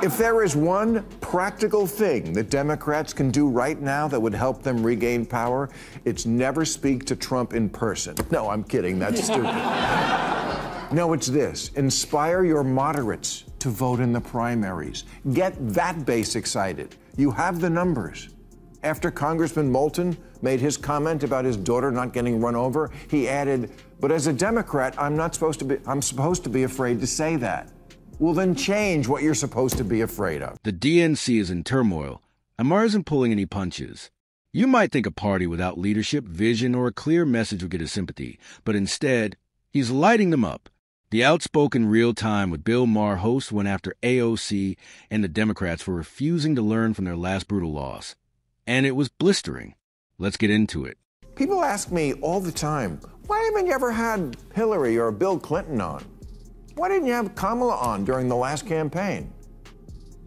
If there is one practical thing that Democrats can do right now that would help them regain power, it's never speak to Trump in person. No, I'm kidding. That's stupid. No, it's this. Inspire your moderates to vote in the primaries. Get that base excited. You have the numbers. After Congressman Moulton made his comment about his daughter not getting run over, he added, "But as a Democrat, I'm supposed to be afraid to say that." Well, then change what you're supposed to be afraid of. The DNC is in turmoil, and Maher isn't pulling any punches. You might think a party without leadership, vision, or a clear message would get his sympathy, but instead, he's lighting them up. The outspoken Real Time with Bill Maher host went after AOC and the Democrats for refusing to learn from their last brutal loss. And it was blistering. Let's get into it. People ask me all the time, why haven't you ever had Hillary or Bill Clinton on? Why didn't you have Kamala on during the last campaign?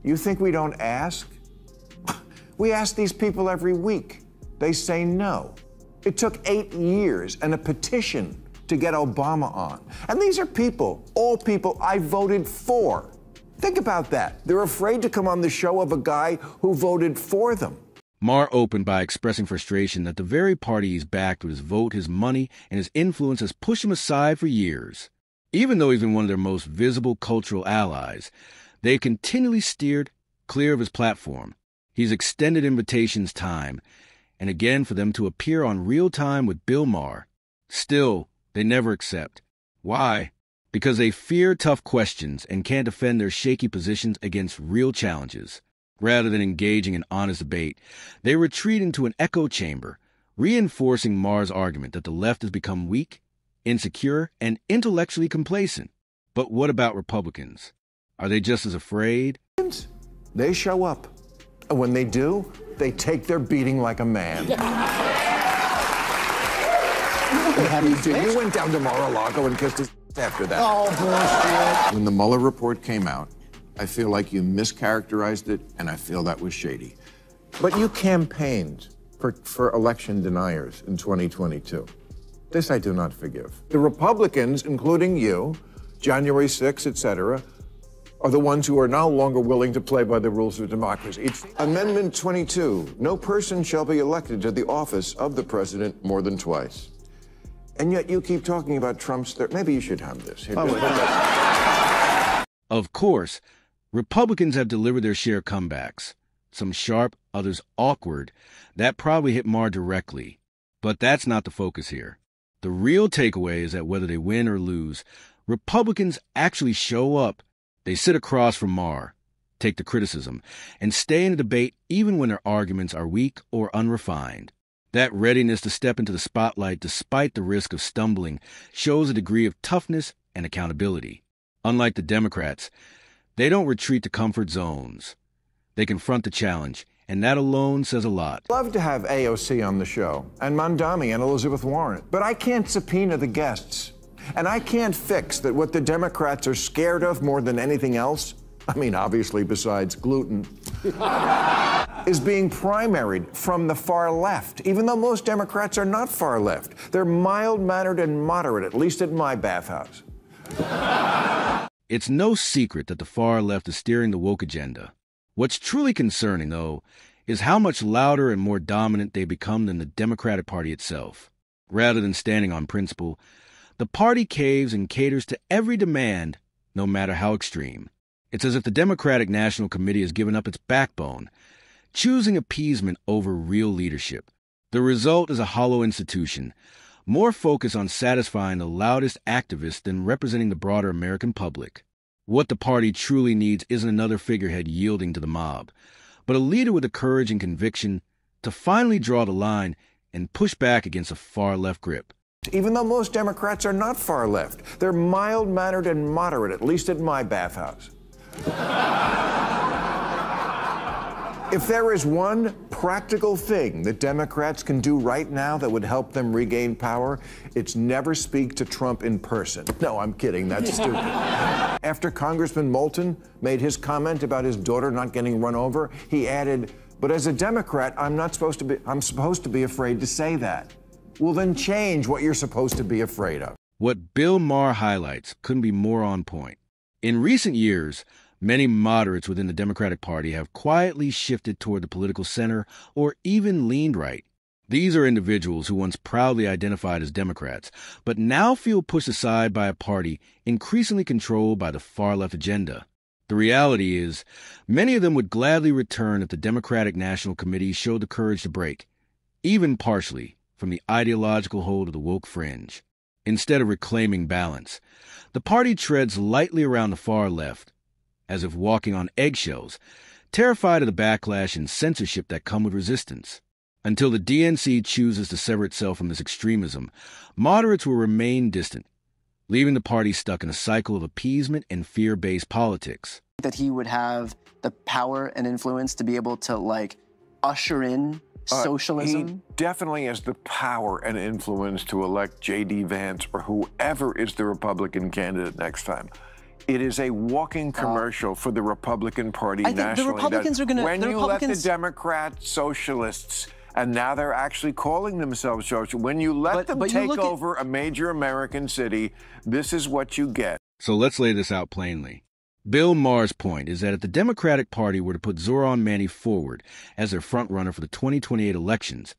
You think we don't ask? We ask these people every week. They say no. It took 8 years and a petition to get Obama on. And these are people, all people I voted for. Think about that. They're afraid to come on the show of a guy who voted for them. Maher opened by expressing frustration that the very party he's backed with his vote, his money, and his influence has pushed him aside for years. Even though he's been one of their most visible cultural allies, they've continually steered clear of his platform. He's extended invitations time and again for them to appear on Real Time with Bill Maher. Still, they never accept. Why? Because they fear tough questions and can't defend their shaky positions against real challenges. Rather than engaging in honest debate, they retreat into an echo chamber, reinforcing Maher's argument that the left has become weak, insecure, and intellectually complacent. But what about Republicans? Are they just as afraid? They show up. And when they do, they take their beating like a man. You went down to Mar-a-Lago and kissed his after that. Oh, bullshit. When the Mueller report came out, I feel like you mischaracterized it, and I feel that was shady. But you campaigned for election deniers in 2022. This I do not forgive. The Republicans, including you, January 6th, etc., are the ones who are no longer willing to play by the rules of democracy. It's Amendment 22, no person shall be elected to the office of the president more than twice. And yet you keep talking about Trump's maybe you should have this. Here, Of course, Republicans have delivered their share of comebacks. Some sharp, others awkward. That probably hit Maher directly. But that's not the focus here. The real takeaway is that whether they win or lose, Republicans actually show up. They sit across from Maher, take the criticism, and stay in the debate even when their arguments are weak or unrefined. That readiness to step into the spotlight despite the risk of stumbling shows a degree of toughness and accountability. Unlike the Democrats, they don't retreat to comfort zones. They confront the challenge, and that alone says a lot. I'd love to have AOC on the show, and Mandami and Elizabeth Warren, but I can't subpoena the guests. And I can't fix that what the Democrats are scared of more than anything else, I mean, obviously besides gluten, is being primaried from the far left, even though most Democrats are not far left. They're mild-mannered and moderate, at least at my bathhouse. It's no secret that the far left is steering the woke agenda. What's truly concerning, though, is how much louder and more dominant they become than the Democratic Party itself. Rather than standing on principle, the party caves and caters to every demand, no matter how extreme. It's as if the Democratic National Committee has given up its backbone, choosing appeasement over real leadership. The result is a hollow institution, more focused on satisfying the loudest activists than representing the broader American public. What the party truly needs isn't another figurehead yielding to the mob, but a leader with the courage and conviction to finally draw the line and push back against a far-left grip. Even though most Democrats are not far left, they're mild-mannered and moderate, at least at my bathhouse. If there is one practical thing that Democrats can do right now that would help them regain power, it's never speak to Trump in person. No, I'm kidding. That's stupid. After Congressman Moulton made his comment about his daughter not getting run over, he added, "But as a Democrat, I'm supposed to be afraid to say that." Well, then change what you're supposed to be afraid of. What Bill Maher highlights couldn't be more on point. In recent years, Many moderates within the Democratic Party have quietly shifted toward the political center or even leaned right. These are individuals who once proudly identified as Democrats, but now feel pushed aside by a party increasingly controlled by the far-left agenda. The reality is, many of them would gladly return if the Democratic National Committee showed the courage to break, even partially, from the ideological hold of the woke fringe. Instead of reclaiming balance, the party treads lightly around the far left, as if walking on eggshells, terrified of the backlash and censorship that come with resistance. Until the DNC chooses to sever itself from this extremism, moderates will remain distant, leaving the party stuck in a cycle of appeasement and fear-based politics. That he would have the power and influence to be able to, usher in socialism? He definitely has the power and influence to elect J.D. Vance or whoever is the Republican candidate next time. It is a walking commercial for the Republican Party nationally. I think the Republicans are going to... When you let the Democrat socialists, and now they're actually calling themselves socialists, when you let them take over a major American city, this is what you get. So let's lay this out plainly. Bill Maher's point is that if the Democratic Party were to put Zoran Mani forward as their frontrunner for the 2028 elections,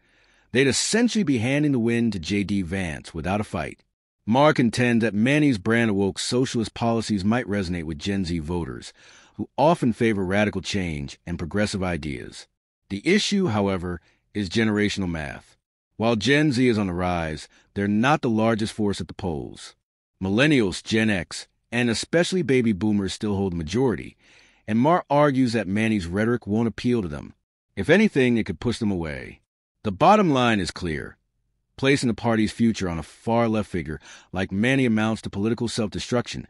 they'd essentially be handing the win to J.D. Vance without a fight. Maher contends that Mani's brand of woke socialist policies might resonate with Gen Z voters, who often favor radical change and progressive ideas. The issue, however, is generational math. While Gen Z is on the rise, they're not the largest force at the polls. Millennials, Gen X, and especially baby boomers still hold the majority, and Maher argues that Mani's rhetoric won't appeal to them. If anything, it could push them away. The bottom line is clear. Placing the party's future on a far-left figure like Mani amounts to political self-destruction,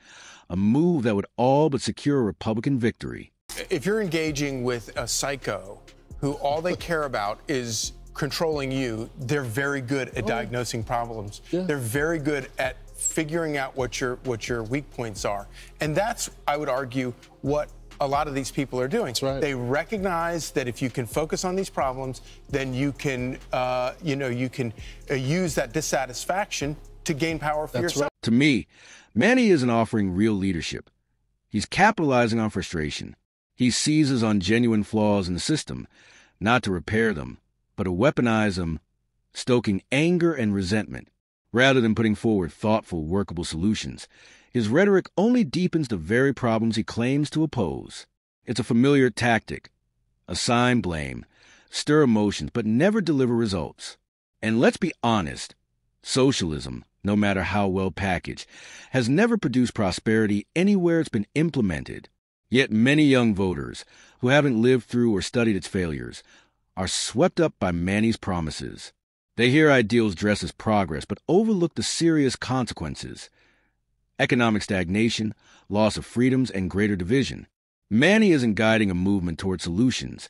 a move that would all but secure a Republican victory. If you're engaging with a psycho who all they care about is controlling you, they're very good at diagnosing problems. Yeah. They're very good at figuring out what your weak points are. And that's, I would argue, what a lot of these people are doing. That's right. They recognize that if you can focus on these problems, then you can, use that dissatisfaction to gain power for yourself. Right. To me, Mani isn't offering real leadership. He's capitalizing on frustration. He seizes on genuine flaws in the system, not to repair them, but to weaponize them, stoking anger and resentment. Rather than putting forward thoughtful, workable solutions, his rhetoric only deepens the very problems he claims to oppose. It's a familiar tactic. Assign blame, stir emotions, but never deliver results. And let's be honest, socialism, no matter how well packaged, has never produced prosperity anywhere it's been implemented. Yet many young voters, who haven't lived through or studied its failures, are swept up by Mani's promises. They hear ideals dressed as progress, but overlook the serious consequences. Economic stagnation, loss of freedoms, and greater division. Mani isn't guiding a movement toward solutions.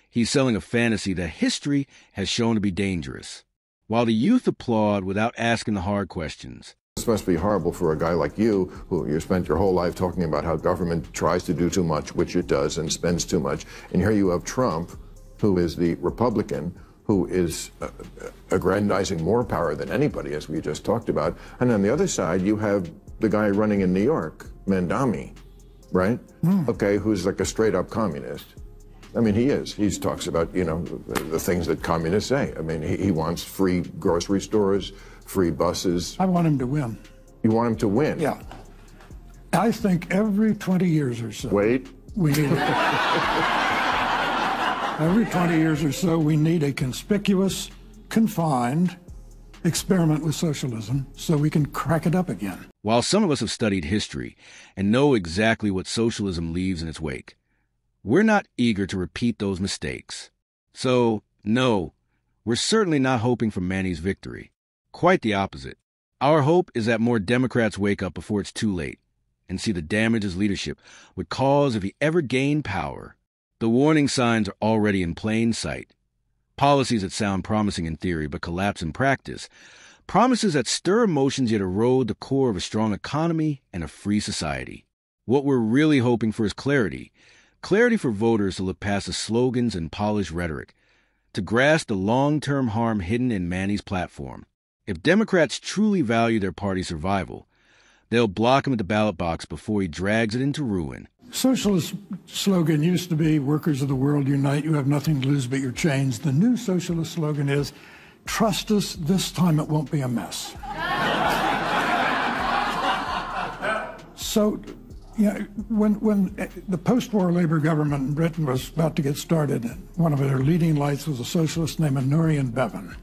He's selling a fantasy that history has shown to be dangerous. While the youth applaud without asking the hard questions. This must be horrible for a guy like you, who you spent your whole life talking about how government tries to do too much, which it does, and spends too much. And here you have Trump, who is the Republican, who is aggrandizing more power than anybody, as we just talked about. And on the other side, you have the guy running in New York, Mandami, right? Okay, who's like a straight-up communist. I mean, he is. He talks about, the things that communists say. I mean, he wants free grocery stores, free buses. I want him to win. You want him to win? Yeah. I think every 20 years or so. Wait. We need every 20 years or so, we need a conspicuous, confined experiment with socialism so we can crack it up again. While some of us have studied history and know exactly what socialism leaves in its wake, we're not eager to repeat those mistakes. So, no, we're certainly not hoping for Mani's victory. Quite the opposite. Our hope is that more Democrats wake up before it's too late and see the damage his leadership would cause if he ever gained power. The warning signs are already in plain sight. Policies that sound promising in theory but collapse in practice. Promises that stir emotions yet erode the core of a strong economy and a free society. What we're really hoping for is clarity. Clarity for voters to look past the slogans and polished rhetoric, to grasp the long-term harm hidden in Mani's platform. If Democrats truly value their party's survival, they'll block him at the ballot box before he drags it into ruin. Socialist slogan used to be, workers of the world unite, you have nothing to lose but your chains. The new socialist slogan is, trust us, this time it won't be a mess. So, when the post-war Labour government in Britain was about to get started, one of their leading lights was a socialist named Nurian Bevan.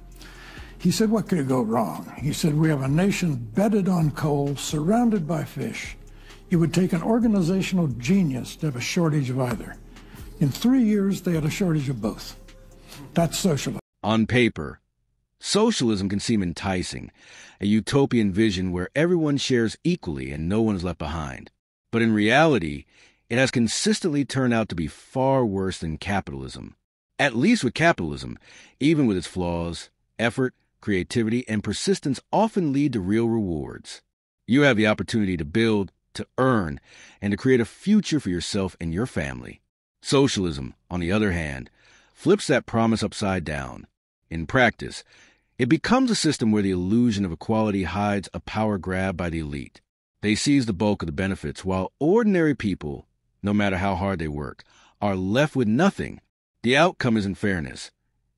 He said, what could go wrong? He said, we have a nation bedded on coal, surrounded by fish. It would take an organizational genius to have a shortage of either. In 3 years, they had a shortage of both. That's socialism. On paper, socialism can seem enticing, a utopian vision where everyone shares equally and no one is left behind. But in reality, it has consistently turned out to be far worse than capitalism. At least with capitalism, even with its flaws, effort, creativity, and persistence often lead to real rewards. You have the opportunity to build, to earn, and to create a future for yourself and your family. Socialism, on the other hand, flips that promise upside down. In practice, it becomes a system where the illusion of equality hides a power grab by the elite. They seize the bulk of the benefits, while ordinary people, no matter how hard they work, are left with nothing. The outcome isn't fairness.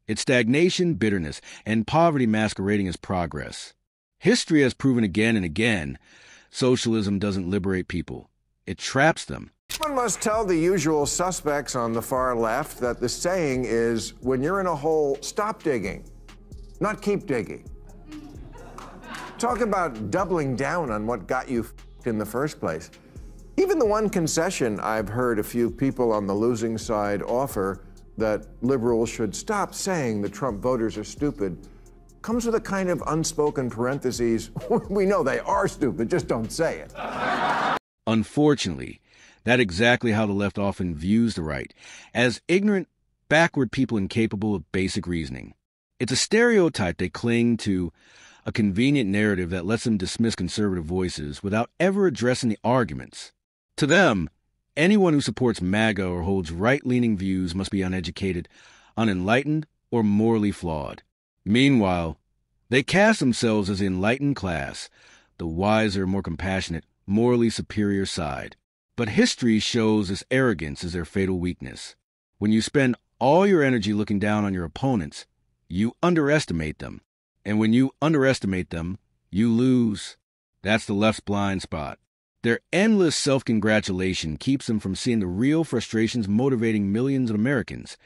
It's stagnation, bitterness, and poverty masquerading as progress. History has proven again and again, socialism doesn't liberate people. It traps them. One must tell the usual suspects on the far left that the saying is, when you're in a hole, stop digging, not keep digging. Talk about doubling down on what got you in the first place. Even the one concession I've heard a few people on the losing side offer, that liberals should stop saying the Trump voters are stupid, comes with a kind of unspoken parentheses. We know they are stupid, just don't say it. Unfortunately, that's exactly how the left often views the right, as ignorant, backward people incapable of basic reasoning. It's a stereotype they cling to, a convenient narrative that lets them dismiss conservative voices without ever addressing the arguments. To them, anyone who supports MAGA or holds right-leaning views must be uneducated, unenlightened, or morally flawed. Meanwhile, they cast themselves as the enlightened class, the wiser, more compassionate, morally superior side. But history shows this arrogance is their fatal weakness. When you spend all your energy looking down on your opponents, you underestimate them. And when you underestimate them, you lose. That's the left's blind spot. Their endless self-congratulation keeps them from seeing the real frustrations motivating millions of Americans.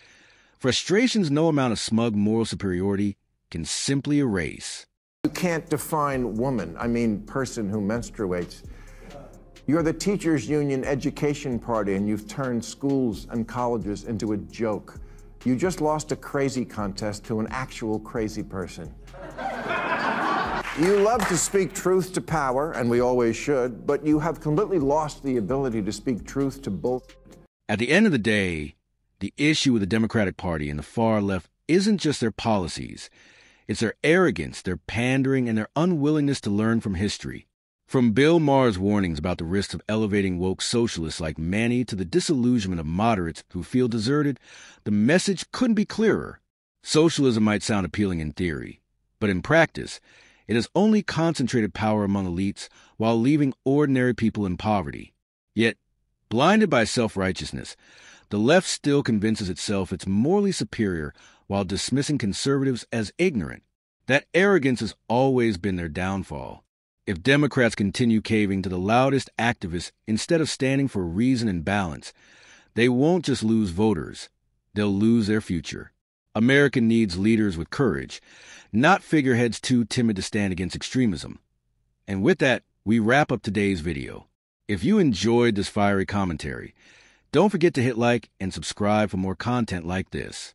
Frustrations no amount of smug moral superiority can simply erase. You can't define woman, I mean person who menstruates. You're the teachers' union education party, and you've turned schools and colleges into a joke. You just lost a crazy contest to an actual crazy person. You love to speak truth to power, and we always should, but you have completely lost the ability to speak truth to bullshit. At the end of the day, the issue with the Democratic Party and the far left isn't just their policies. It's their arrogance, their pandering, and their unwillingness to learn from history. From Bill Maher's warnings about the risks of elevating woke socialists like Manny to the disillusionment of moderates who feel deserted, the message couldn't be clearer. Socialism might sound appealing in theory, but in practice, it has only concentrated power among elites while leaving ordinary people in poverty. Yet, blinded by self-righteousness, the left still convinces itself it's morally superior while dismissing conservatives as ignorant. That arrogance has always been their downfall. If Democrats continue caving to the loudest activists instead of standing for reason and balance, they won't just lose voters, they'll lose their future. America needs leaders with courage, not figureheads too timid to stand against extremism. And with that, we wrap up today's video. If you enjoyed this fiery commentary, don't forget to hit like and subscribe for more content like this.